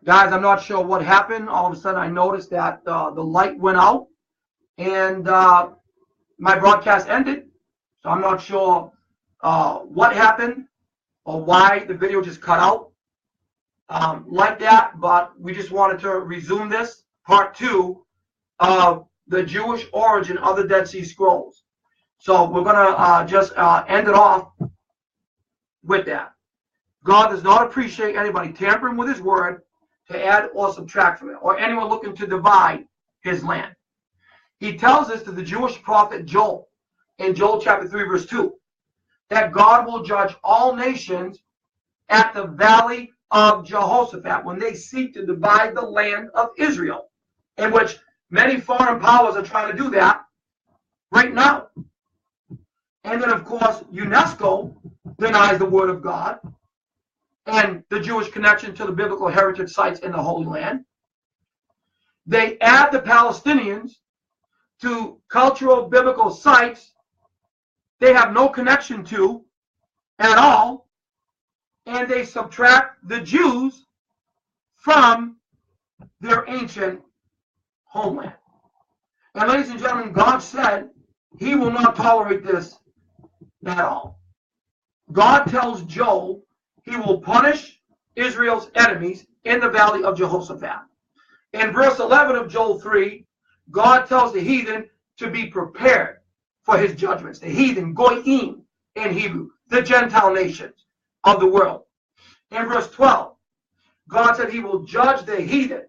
Guys, I'm not sure what happened. All of a sudden, I noticed that the light went out and my broadcast ended. So I'm not sure what happened or why the video just cut out like that. But we just wanted to resume this part 2 of the Jewish origin of the Dead Sea Scrolls. So we're going to just end it off with that. God does not appreciate anybody tampering with his word to add or subtract from it, or anyone looking to divide his land. He tells us to the Jewish prophet Joel in Joel chapter 3, verse 2, that God will judge all nations at the valley of Jehoshaphat when they seek to divide the land of Israel, in which many foreign powers are trying to do that right now. And then, of course, UNESCO denies the word of God and the Jewish connection to the biblical heritage sites in the Holy Land. They add the Palestinians to cultural biblical sites they have no connection to at all, and they subtract the Jews from their ancient homeland. And ladies and gentlemen, God said he will not tolerate this at all. God tells Joel he will punish Israel's enemies in the valley of Jehoshaphat. In verse 11 of Joel 3, God tells the heathen to be prepared for his judgments. The heathen, goyim in Hebrew, the Gentile nations of the world. In verse 12, God said he will judge the heathen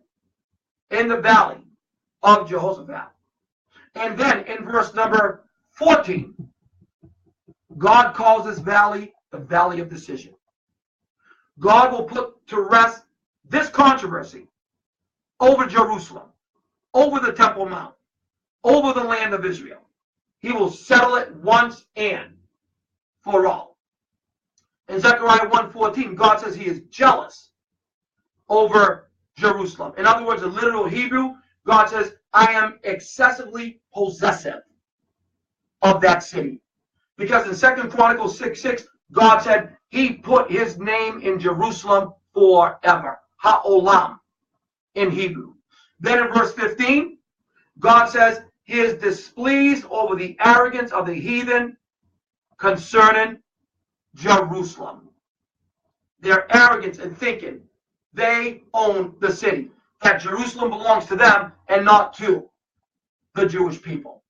in the valley of Jehoshaphat. And then in verse number 14, God calls this valley the valley of decision. God will put to rest this controversy over Jerusalem, over the Temple Mount, over the land of Israel. He will settle it once and for all. In Zechariah 1:14, God says he is jealous over Jerusalem. In other words, in literal Hebrew, God says, I am excessively possessive of that city. Because in 2 Chronicles 6:6, God said he put his name in Jerusalem forever. Ha'olam in Hebrew. Then in verse 15, God says he is displeased over the arrogance of the heathen concerning Jerusalem. Their arrogance in thinking they own the city, that Jerusalem belongs to them and not to the Jewish people.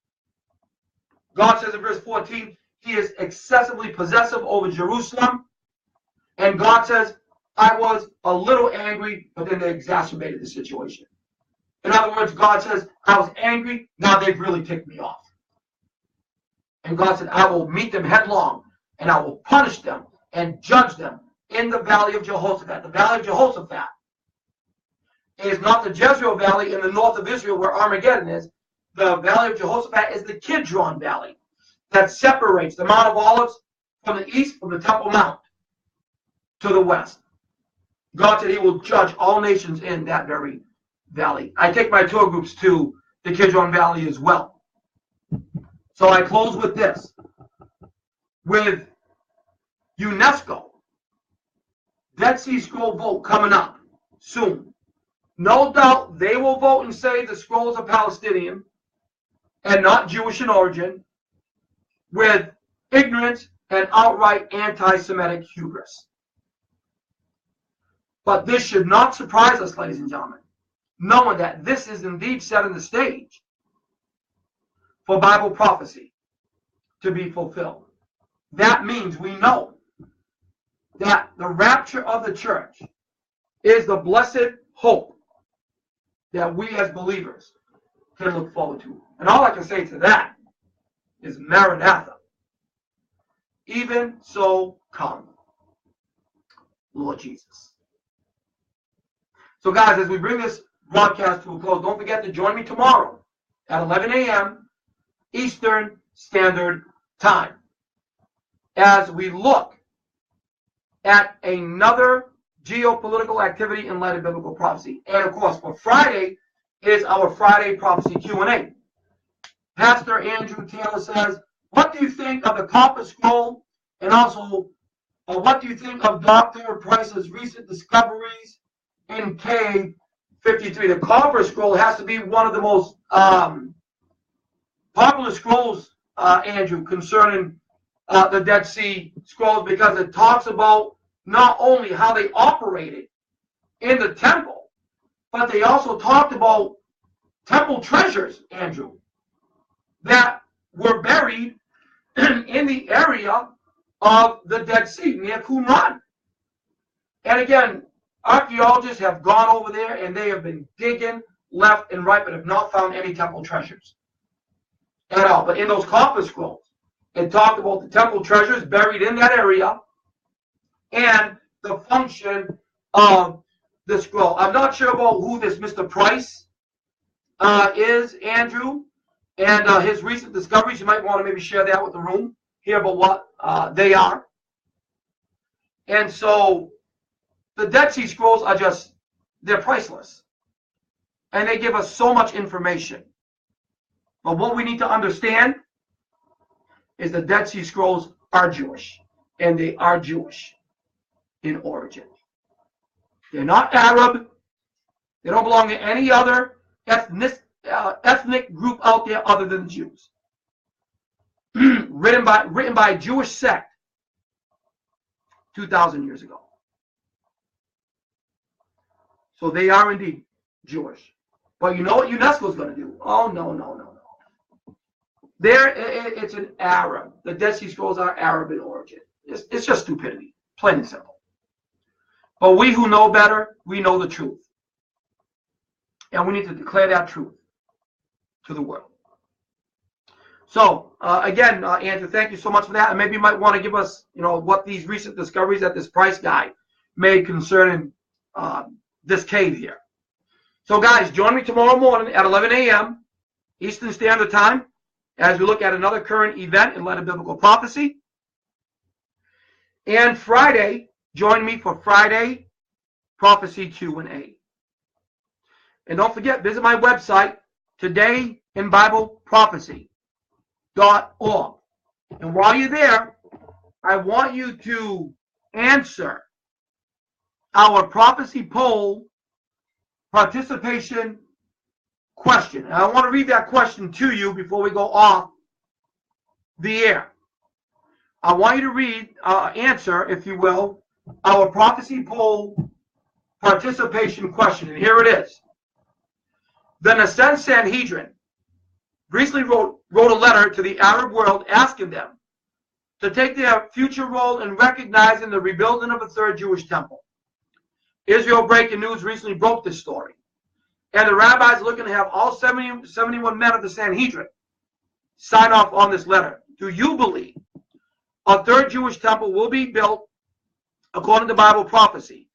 God says in verse 14, he is excessively possessive over Jerusalem. And God says, I was a little angry, but then they exacerbated the situation. In other words, God says, I was angry, now they've really ticked me off. And God said, I will meet them headlong, and I will punish them and judge them in the valley of Jehoshaphat. The valley of Jehoshaphat is not the Jezreel Valley in the north of Israel where Armageddon is. The valley of Jehoshaphat is the Kidron Valley that separates the Mount of Olives from the east, from the Temple Mount to the west. God said he will judge all nations in that very valley. I take my tour groups to the Kidron Valley as well. So I close with this. With UNESCO, Dead Sea Scroll vote coming up soon. No doubt they will vote and say the scrolls are Palestinian and not Jewish in origin, with ignorance and outright anti-Semitic hubris. But this should not surprise us, ladies and gentlemen, knowing that this is indeed setting the stage for Bible prophecy to be fulfilled. That means we know that the rapture of the church is the blessed hope that we as believers can look forward to. And all I can say to that is Maranatha. Even so come, Lord Jesus. So guys, as we bring this broadcast to a close, don't forget to join me tomorrow at 11 a.m. Eastern Standard Time as we look at another geopolitical activity in light of biblical prophecy. And of course, for Friday is our Friday Prophecy Q&A. Pastor Andrew Taylor says, what do you think of the Copper Scroll? And also, what do you think of Dr. Price's recent discoveries in cave 53. The copper scroll has to be one of the most popular scrolls, Andrew, concerning the Dead Sea Scrolls, because it talks about not only how they operated in the temple, but they also talked about temple treasures, Andrew, that were buried in the area of the Dead Sea near Qumran. And again, archaeologists have gone over there and they have been digging left and right, but have not found any temple treasures at all. But in those copper scrolls, it talked about the temple treasures buried in that area and the function of the scroll. I'm not sure about who this Mr. Price is, Andrew, and his recent discoveries. You might want to maybe share that with the room, hear about what they are. And so the Dead Sea Scrolls are just, they're priceless. And they give us so much information. But what we need to understand is the Dead Sea Scrolls are Jewish. And they are Jewish in origin. They're not Arab. They don't belong to any other ethnic group out there other than the Jews. written by a Jewish sect 2,000 years ago. So they are indeed Jewish. But you know what UNESCO is going to do? Oh, no. It's an Arab. The Dead Sea Scrolls are Arab in origin. It's just stupidity, plain and simple. But we who know better, we know the truth. And we need to declare that truth to the world. So, again, Andrew, thank you so much for that. And maybe you might want to give us, what these recent discoveries that this Price guy made concerning this cave here. So, guys, join me tomorrow morning at 11 a.m. Eastern Standard Time as we look at another current event in light of biblical prophecy. And Friday, join me for Friday Prophecy Q&A. And don't forget, visit my website, todayinbibleprophecy.org. And while you're there, I want you to answer our prophecy poll participation question. And I want to read that question to you before we go off the air. I want you to answer, if you will, our prophecy poll participation question. And here it is. The Nicene Sanhedrin recently wrote a letter to the Arab world asking them to take their future role in recognizing the rebuilding of a third Jewish temple. Israel Breaking News recently broke this story. And the rabbis are looking to have all 71 men of the Sanhedrin sign off on this letter. Do you believe a third Jewish temple will be built according to Bible prophecy?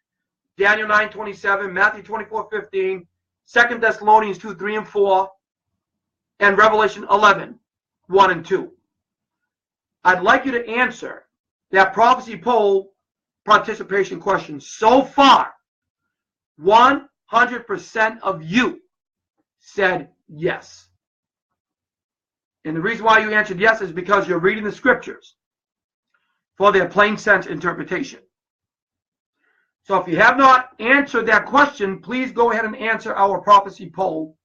Daniel 9:27, Matthew 24:15, 2 Thessalonians 2:3 and 4, and Revelation 11:1 and 2. I'd like you to answer that prophecy poll participation question. So far, 100% of you said yes. And the reason why you answered yes is because you're reading the scriptures for their plain sense interpretation. So if you have not answered that question, please go ahead and answer our prophecy poll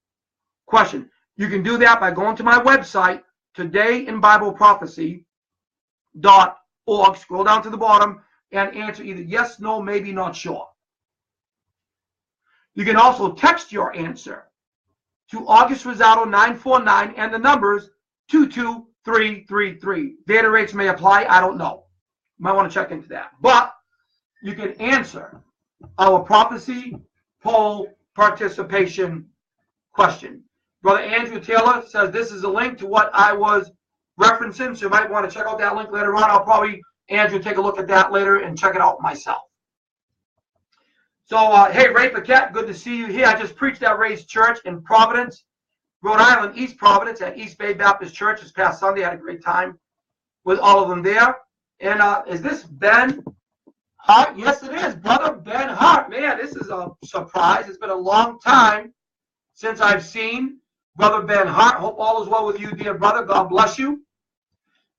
question. You can do that by going to my website, todayinbibleprophecy.org. Scroll down to the bottom and answer either yes, no, maybe, not sure. You can also text your answer to August Rosado 949 and the numbers 22333. Data rates may apply. I don't know. You might want to check into that. But you can answer our prophecy poll participation question. Brother Andrew Taylor says this is a link to what I was referencing, so you might want to check out that link later on. I'll probably, Andrew, take a look at that later and check it out myself. So, hey, Ray Paquette, good to see you here. I just preached at Ray's church in Providence, Rhode Island, East Providence, at East Bay Baptist Church this past Sunday. I had a great time with all of them there. And is this Ben Hart? Yes, it is, Brother Ben Hart. Man, this is a surprise. It's been a long time since I've seen Brother Ben Hart. Hope all is well with you, dear brother. God bless you.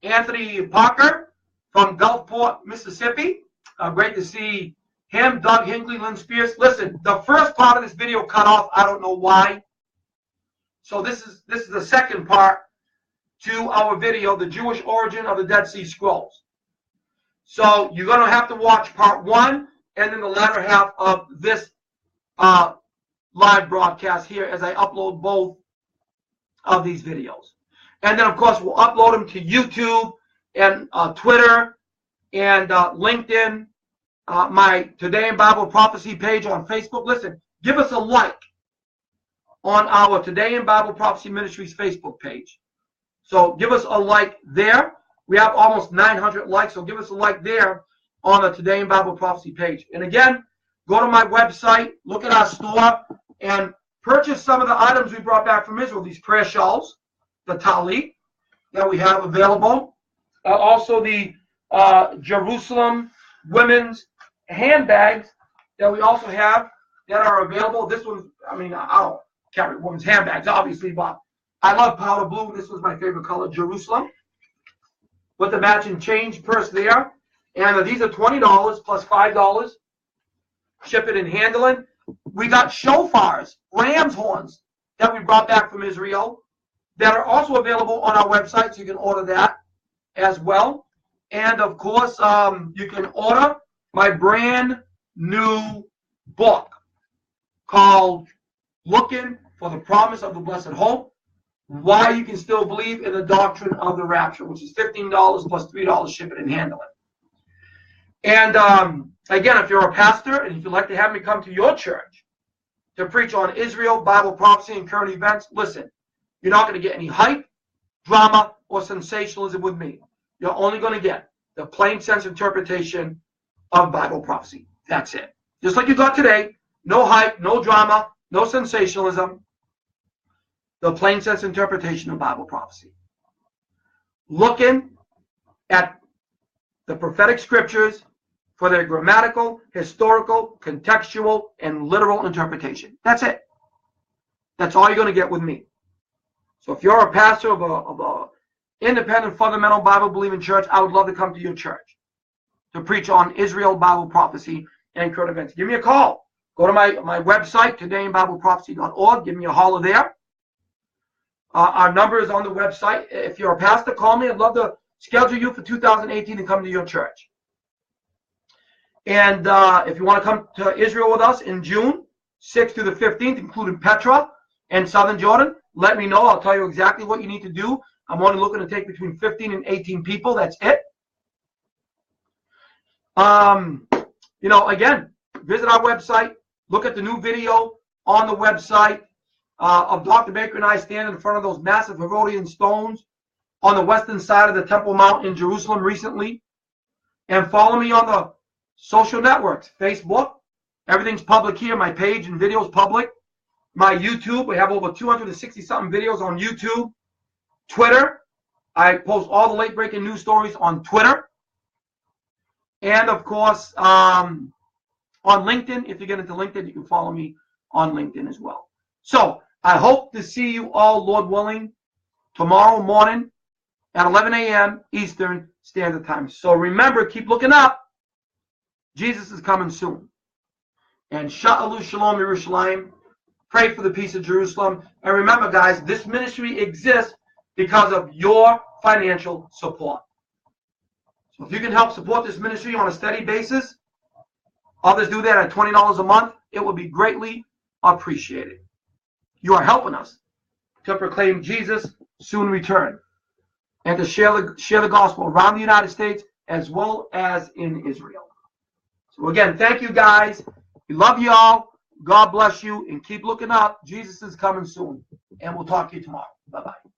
Anthony Parker from Gulfport, Mississippi. Great to see him, Doug Hinckley, Lynn Spears. Listen, the first part of this video cut off. I don't know why. So this is the second part to our video, The Jewish Origin of the Dead Sea Scrolls. So you're going to have to watch part 1 and then the latter half of this live broadcast here as I upload both of these videos. And then, of course, we'll upload them to YouTube and Twitter and LinkedIn, my Today in Bible Prophecy page on Facebook. Listen, give us a like on our Today in Bible Prophecy Ministries Facebook page. So give us a like there. We have almost 900 likes, so give us a like there on the Today in Bible Prophecy page. And again, go to my website, look at our store, and purchase some of the items we brought back from Israel, these prayer shawls, the talit that we have available, also the Jerusalem women's handbags that we also have that are available. This one, I mean, I don't carry women's handbags, obviously, but I love powder blue. This was my favorite color, Jerusalem, with the matching change purse there. And these are $20 plus $5 shipping and handling. We got shofars, ram's horns that we brought back from Israel that are also available on our website, so you can order that as well. And of course, you can order my brand new book called Looking for the Promise of the Blessed Hope, Why You Can Still Believe in the Doctrine of the Rapture, which is $15 plus $3 shipping and handling. And again, if you're a pastor and if you'd like to have me come to your church to preach on Israel, Bible prophecy, and current events, listen, you're not going to get any hype, drama, or sensationalism with me. You're only going to get the plain sense interpretation of Bible prophecy. That's it. Just like you got today, no hype, no drama, no sensationalism, the plain sense interpretation of Bible prophecy. Looking at the prophetic scriptures for their grammatical, historical, contextual, and literal interpretation. That's it. That's all you're going to get with me. So if you're a pastor of a independent, fundamental, Bible-believing church, I would love to come to your church to preach on Israel, Bible prophecy, and current events. Give me a call. Go to my website, todayinbibleprophecy.org. Give me a holler there. Our number is on the website. If you're a pastor, call me. I'd love to schedule you for 2018 to come to your church. And if you want to come to Israel with us in June 6th through the 15th, including Petra and Southern Jordan, let me know. I'll tell you exactly what you need to do. I'm only looking to take between 15 and 18 people. That's it. You know, again, visit our website. Look at the new video on the website of Dr. Baker and I standing in front of those massive Herodian stones on the western side of the Temple Mount in Jerusalem recently. And follow me on the social networks, Facebook. Everything's public here. My page and videos public. My YouTube, we have over 260-something videos on YouTube. Twitter, I post all the late-breaking news stories on Twitter. And, of course, on LinkedIn. If you get into LinkedIn, you can follow me on LinkedIn as well. So I hope to see you all, Lord willing, tomorrow morning at 11 a.m. Eastern Standard Time. So remember, keep looking up. Jesus is coming soon. And Sha'alu Shalom Yerushalayim. Pray for the peace of Jerusalem. And remember, guys, this ministry exists because of your financial support. So if you can help support this ministry on a steady basis, others do that at $20 a month, it will be greatly appreciated. You are helping us to proclaim Jesus' soon return and to share the gospel around the United States as well as in Israel. So again, thank you guys. We love you all. God bless you, and keep looking up. Jesus is coming soon, and we'll talk to you tomorrow. Bye-bye.